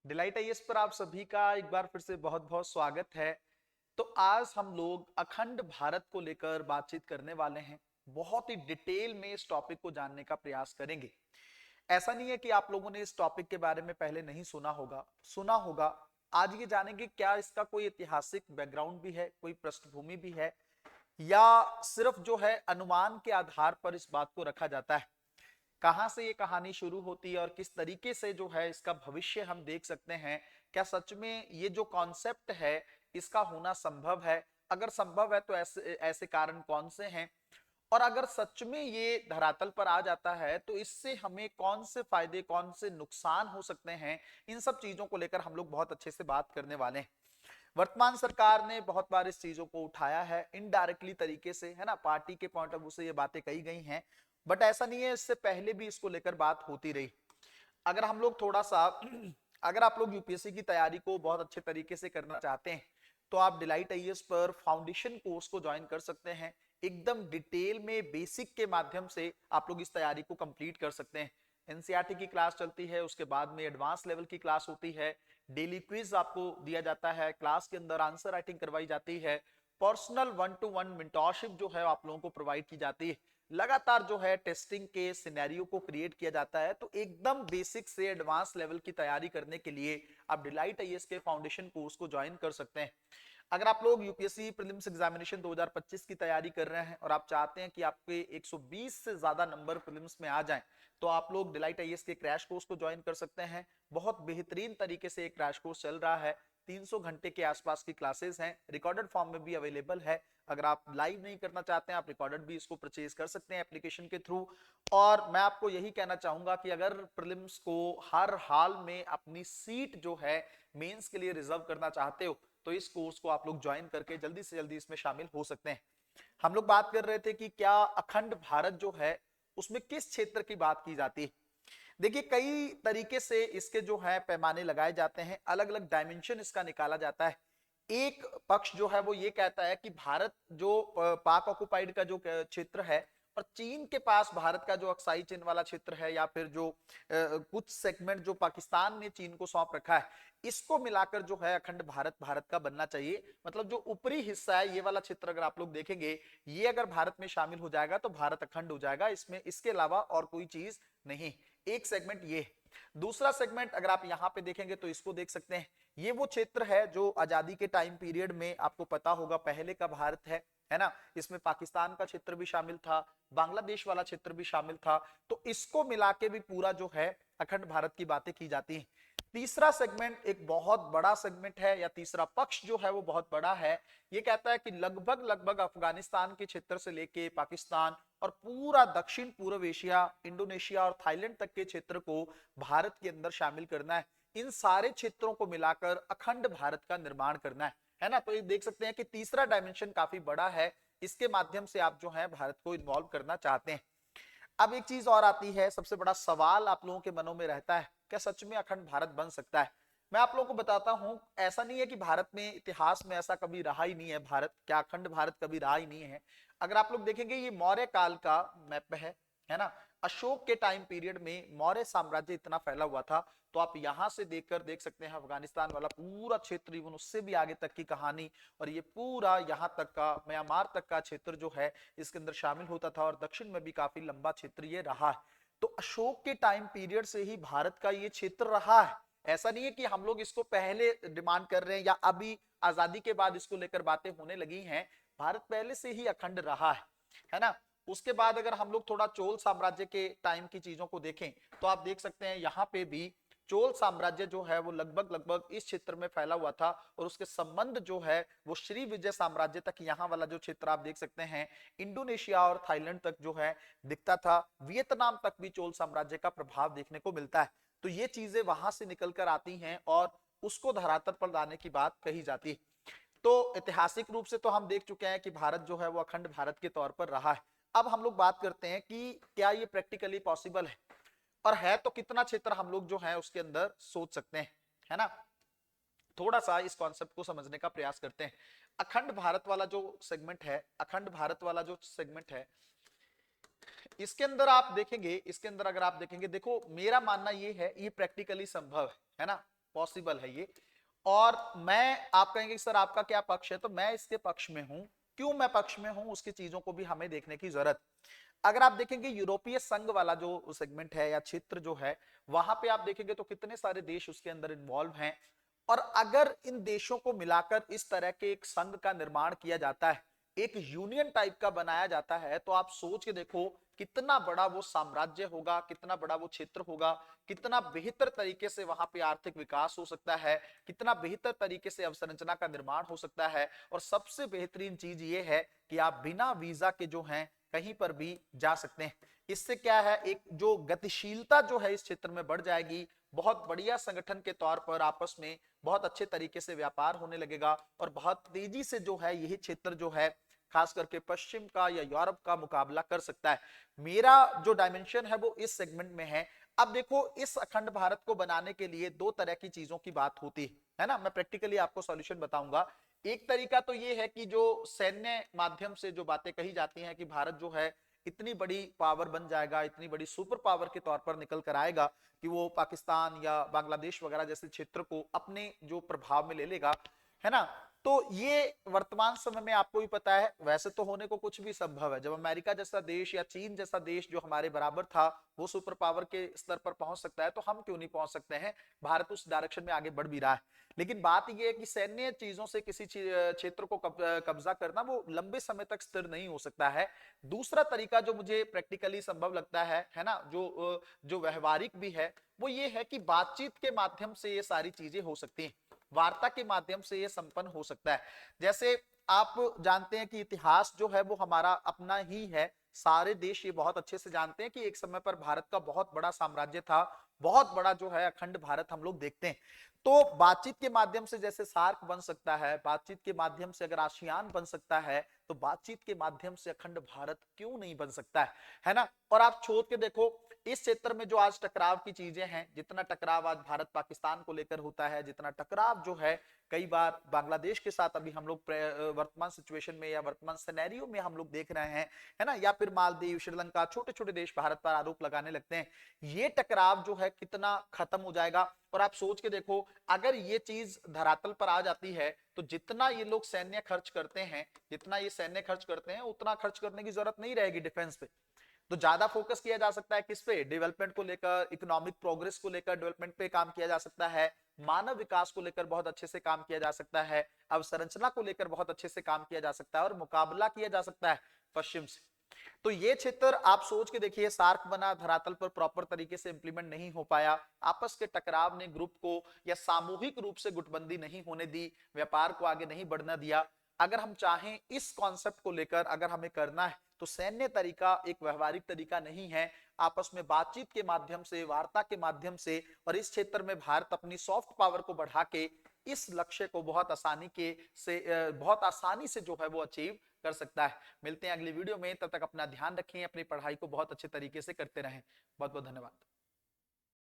Delight IAS पर आप सभी का एक बार फिर से बहुत बहुत स्वागत है। तो आज हम लोग अखंड भारत को लेकर बातचीत करने वाले हैं। बहुत ही डिटेल में इस टॉपिक को जानने का प्रयास करेंगे। ऐसा नहीं है कि आप लोगों ने इस टॉपिक के बारे में पहले नहीं सुना होगा। आज ये जानेंगे क्या इसका कोई ऐतिहासिक बैकग्राउंड भी है, कोई पृष्ठभूमि भी है, या सिर्फ जो है अनुमान के आधार पर इस बात को रखा जाता है। कहां से ये कहानी शुरू होती है और किस तरीके से जो है इसका भविष्य हम देख सकते हैं। क्या सच में ये जो कॉन्सेप्ट है इसका होना संभव है? अगर संभव है तो ऐसे ऐसे कारण कौन से हैं? और अगर सच में ये धरातल पर आ जाता है तो इससे हमें कौन से फायदे, कौन से नुकसान हो सकते हैं, इन सब चीजों को लेकर हम लोग बहुत अच्छे से बात करने वाले हैं। वर्तमान सरकार ने बहुत बार इस चीजों को उठाया है इनडायरेक्टली तरीके से, है ना, पार्टी के पॉइंट ऑफ व्यू से ये बातें कही गई हैं। बट ऐसा नहीं है, इससे पहले भी इसको लेकर बात होती रही। अगर हम लोग थोड़ा सा अगर आप लोग यूपीएससी की तैयारी को बहुत अच्छे तरीके से करना चाहते हैं तो आप डिलाइट आईएएस पर फाउंडेशन कोर्स को ज्वाइन कर सकते हैं। एकदम डिटेल में बेसिक के माध्यम से आप लोग इस तैयारी को कंप्लीट कर सकते हैं। एनसीईआरटी की क्लास चलती है, उसके बाद में एडवांस लेवल की क्लास होती है, डेली क्विज आपको दिया जाता है, क्लास के अंदर आंसर राइटिंग करवाई जाती है, पर्सनल 1-to-1 मेंटोरशिप जो है आप लोगों को प्रोवाइड की जाती है, लगातार जो है टेस्टिंग के सिनेरियो को क्रिएट किया जाता है। तो एकदम बेसिक से एडवांस लेवल की तैयारी करने के लिए आप डिलाइट आईएएस के फाउंडेशन कोर्स को ज्वाइन कर सकते हैं। अगर आप लोग यूपीएससी प्रीलिम्स एग्जामिनेशन 2025 की तैयारी कर रहे हैं और आप चाहते हैं कि आपके 120 से ज्यादा नंबर प्रीलिम्स में आ जाएं, तो आप लोग डिलाइट आईएएस के क्रैश कोर्स को ज्वाइन कर सकते हैं। बहुत बेहतरीन तरीके से एक क्रैश कोर्स चल रहा है। 300 घंटे के आसपास की क्लासेस हैं, रिकॉर्डेड फॉर्म में भी अवेलेबल है। अगर आप लाइव नहीं करना चाहते हैं, आप रिकॉर्डेड भी इसको परचेज कर सकते हैं एप्लीकेशन के थ्रू। और मैं आपको यही कहना चाहूंगा कि अगर प्रीलिम्स को हर हाल में अपनी सीट जो है मेंस के लिए रिजर्व करना चाहते हो तो इस कोर्स को आप लोग ज्वाइन करके जल्दी से जल्दी इसमें शामिल हो सकते हैं। हम लोग बात कर रहे थे कि क्या अखंड भारत जो है उसमें किस क्षेत्र की बात की जाती है। देखिए, कई तरीके से इसके जो है पैमाने लगाए जाते हैं, अलग अलग डायमेंशन इसका निकाला जाता है। एक पक्ष जो है वो ये कहता है कि भारत जो पाक ऑक्युपाइड का जो क्षेत्र है और चीन के पास भारत का जो अक्साई चीन वाला क्षेत्र है, या फिर जो कुछ सेगमेंट जो पाकिस्तान ने चीन को सौंप रखा है, इसको मिलाकर जो है अखंड भारत भारत का बनना चाहिए। मतलब जो ऊपरी हिस्सा है ये वाला क्षेत्र अगर आप लोग देखेंगे, ये अगर भारत में शामिल हो जाएगा तो भारत अखंड हो जाएगा, इसमें इसके अलावा और कोई चीज नहीं। एक सेगमेंट ये। दूसरा सेगमेंट अगर आप यहां पे देखेंगे तो इसको देख सकते हैं, ये वो क्षेत्र है जो आजादी के टाइम पीरियड में आपको पता होगा पहले का भारत है ना। इसमें पाकिस्तान का क्षेत्र भी शामिल था, बांग्लादेश वाला क्षेत्र भी शामिल था। तो इसको मिला के भी पूरा जो है अखंड भारत की बातें की जाती हैं। तीसरा सेगमेंट एक बहुत बड़ा सेगमेंट है, या तीसरा पक्ष जो है वो बहुत बड़ा है। ये कहता है कि लगभग लगभग अफगानिस्तान के क्षेत्र से लेके पाकिस्तान और पूरा दक्षिण पूर्व एशिया, इंडोनेशिया और थाईलैंड तक के क्षेत्र को भारत के अंदर शामिल करना है। इन सारे क्षेत्रों को मिलाकर अखंड भारत का निर्माण करना है ना। तो ये देख सकते हैं कि तीसरा डायमेंशन काफी बड़ा है, इसके माध्यम से आप जो है भारत को इन्वॉल्व करना चाहते हैं। अब एक चीज और आती है, सबसे बड़ा सवाल आप लोगों के मनों में रहता है, क्या सच में अखंड भारत बन सकता है? मैं आप लोगों को बताता हूं, ऐसा नहीं है कि भारत में इतिहास में ऐसा कभी रहा ही नहीं है। भारत क्या अखंड भारत कभी रहा ही नहीं है? अगर आप लोग देखेंगे ये मौर्य काल का मैप है ना। अशोक के टाइम पीरियड में मौर्य साम्राज्य इतना फैला हुआ था। तो आप यहां से देखकर देख सकते हैं अफगानिस्तान वाला पूरा क्षेत्र, इवन उससे भी आगे तक की कहानी, और ये पूरा यहां तक का म्यांमार तक का क्षेत्र जो है इसके अंदर शामिल होता था, और दक्षिण में भी काफी लंबा क्षेत्र ये रहा है। तो अशोक के टाइम पीरियड से ही भारत का ये क्षेत्र रहा है। ऐसा नहीं है कि हम लोग इसको पहले डिमांड कर रहे हैं या अभी आजादी के बाद इसको लेकर बातें होने लगी हैं। भारत पहले से ही अखंड रहा है ना। उसके बाद अगर हम लोग थोड़ा चोल साम्राज्य के टाइम की चीजों को देखें तो आप देख सकते हैं यहाँ पे भी चोल साम्राज्य जो है वो लगभग लगभग इस क्षेत्र में फैला हुआ था, और उसके संबंध जो है वो श्री विजय साम्राज्य तक, यहाँ वाला जो क्षेत्र आप देख सकते हैं इंडोनेशिया और थाईलैंड तक जो है दिखता था। वियतनाम तक भी चोल साम्राज्य का प्रभाव देखने को मिलता है। तो ये चीजें वहां से निकल कर आती हैं और उसको धरातल पर लाने की बात कही जाती है। तो ऐतिहासिक रूप से तो हम देख चुके हैं कि भारत जो है वो अखंड भारत के तौर पर रहा है। अब हम लोग बात करते हैं कि क्या ये प्रैक्टिकली पॉसिबल है, और है तो कितना क्षेत्र हम लोग जो है उसके अंदर सोच सकते हैं, है ना। थोड़ा सा इस कॉन्सेप्ट को समझने का प्रयास करते हैं। अखंड भारत वाला जो सेगमेंट है, अखंड भारत वाला जो सेगमेंट है, इसके अंदर आप देखेंगे, इसके अंदर अगर आप देखेंगे, देखो मेरा मानना ये है ये प्रैक्टिकली संभव है ना। पॉसिबल है ये। और मैं, आप कहेंगे सर आपका क्या पक्ष है, तो मैं इसके पक्ष में हूं। क्यों मैं पक्ष में हूं, उसकी चीजों को भी हमें देखने की जरूरत। अगर आप देखेंगे यूरोपीय संघ वाला जो सेगमेंट है या क्षेत्र जो है, वहां पे आप देखेंगे तो कितने सारे देश उसके अंदर इन्वॉल्व हैं। और अगर इन देशों को मिलाकर इस तरह के एक संघ का निर्माण किया जाता है, एक यूनियन टाइप का बनाया जाता है, तो आप सोच के देखो कितना बड़ा वो साम्राज्य होगा, कितना बड़ा वो क्षेत्र होगा, कितना बेहतर तरीके से वहां पे आर्थिक विकास हो सकता है, कितना बेहतर तरीके से अवसंरचना का निर्माण हो सकता है। और सबसे बेहतरीन चीज ये है कि आप बिना वीजा के जो है कहीं पर भी जा सकते हैं। इससे क्या है, एक जो गतिशीलता जो है इस क्षेत्र में बढ़ जाएगी। बहुत बढ़िया संगठन के तौर पर आपस में बहुत अच्छे तरीके से व्यापार होने लगेगा और बहुत तेजी से जो है यही क्षेत्र जो है खास करके पश्चिम का या यूरोप का मुकाबला कर सकता है। मेरा जो डायमेंशन है वो इस सेगमेंट में है। अब देखो, इस अखंड भारत को बनाने के लिए दो तरह की चीजों की बात होती है ना। मैं प्रैक्टिकली आपको सॉल्यूशन बताऊंगा। एक तरीका तो ये है कि जो सैन्य माध्यम से जो बातें कही जाती हैं कि भारत जो है इतनी बड़ी पावर बन जाएगा, इतनी बड़ी सुपर पावर के तौर पर निकल कर आएगा कि वो पाकिस्तान या बांग्लादेश वगैरह जैसे क्षेत्र को अपने जो प्रभाव में ले लेगा, है ना। तो ये वर्तमान समय में आपको भी पता है, वैसे तो होने को कुछ भी संभव है। जब अमेरिका जैसा देश या चीन जैसा देश जो हमारे बराबर था वो सुपर पावर के स्तर पर पहुंच सकता है, तो हम क्यों नहीं पहुंच सकते हैं। भारत उस डायरेक्शन में आगे बढ़ भी रहा है। लेकिन बात यह है कि सैन्य चीजों से किसी क्षेत्र को कब्जा करना वो लंबे समय तक स्थिर नहीं हो सकता है। दूसरा तरीका जो मुझे प्रैक्टिकली संभव लगता है ना, जो व्यवहारिक भी है, वो ये है कि बातचीत के माध्यम से ये सारी चीजें हो सकती हैं, वार्ता के माध्यम से ये संपन्न हो सकता है। जैसे आप जानते हैं कि इतिहास जो है वो हमारा अपना ही है। सारे देश ये बहुत अच्छे से जानते हैं कि एक समय पर भारत का बहुत बड़ा साम्राज्य था, बहुत बड़ा जो है अखंड भारत हम लोग देखते हैं। तो बातचीत के माध्यम से जैसे सार्क बन सकता है, बातचीत के माध्यम से अगर आसियान बन सकता है, तो बातचीत के माध्यम से अखंड भारत क्यों नहीं बन सकता है ना। और आप सोच के देखो, इस क्षेत्र में जो आज टकराव की चीजें हैं, जितना टकराव आज भारत पाकिस्तान को लेकर होता है, जितना टकराव जो है कई बार बांग्लादेश के साथ अभी हम लोग वर्तमान सिचुएशन में या वर्तमान सिनेरियो में हम लोग देख रहे हैं, है ना, या फिर मालदीव, श्रीलंका, छोटे छोटे देश भारत पर आरोप लगाने लगते हैं, ये टकराव जो है कितना खत्म हो जाएगा। और आप सोच के देखो, अगर ये चीज धरातल पर आ जाती है तो जितना ये लोग सैन्य खर्च करते हैं, जितना ये सैन्य खर्च करते हैं, उतना खर्च करने की जरूरत नहीं रहेगी डिफेंस पे। तो ज्यादा फोकस किया जा सकता है किस पे, डेवलपमेंट को लेकर, इकोनॉमिक प्रोग्रेस को लेकर डेवलपमेंट पे काम किया जा सकता है, मानव विकास को लेकर बहुत अच्छे से काम किया जा सकता है, अवसंरचना को लेकर बहुत अच्छे से काम किया जा सकता है और मुकाबला किया जा सकता है पश्चिम से। तो ये क्षेत्र आप सोच के देखिए, सार्क बना, धरातल पर प्रॉपर तरीके से इंप्लीमेंट नहीं हो पाया, आपस के टकराव ने ग्रुप को या सामूहिक रूप से गुटबंदी नहीं होने दी, व्यापार को आगे नहीं बढ़ना दिया। अगर हम चाहें इस कॉन्सेप्ट को लेकर अगर हमें करना है, तो सैन्य तरीका एक व्यवहारिक तरीका नहीं है। आपस में बातचीत के माध्यम से, वार्ता के माध्यम से, और इस क्षेत्र में भारत अपनी सॉफ्ट पावर को बढ़ा के इस लक्ष्य को बहुत आसानी से जो है वो अचीव कर सकता है। मिलते हैं अगली वीडियो में, तब तक अपना ध्यान रखें, अपनी पढ़ाई को बहुत अच्छे तरीके से करते रहें। बहुत बहुत धन्यवाद।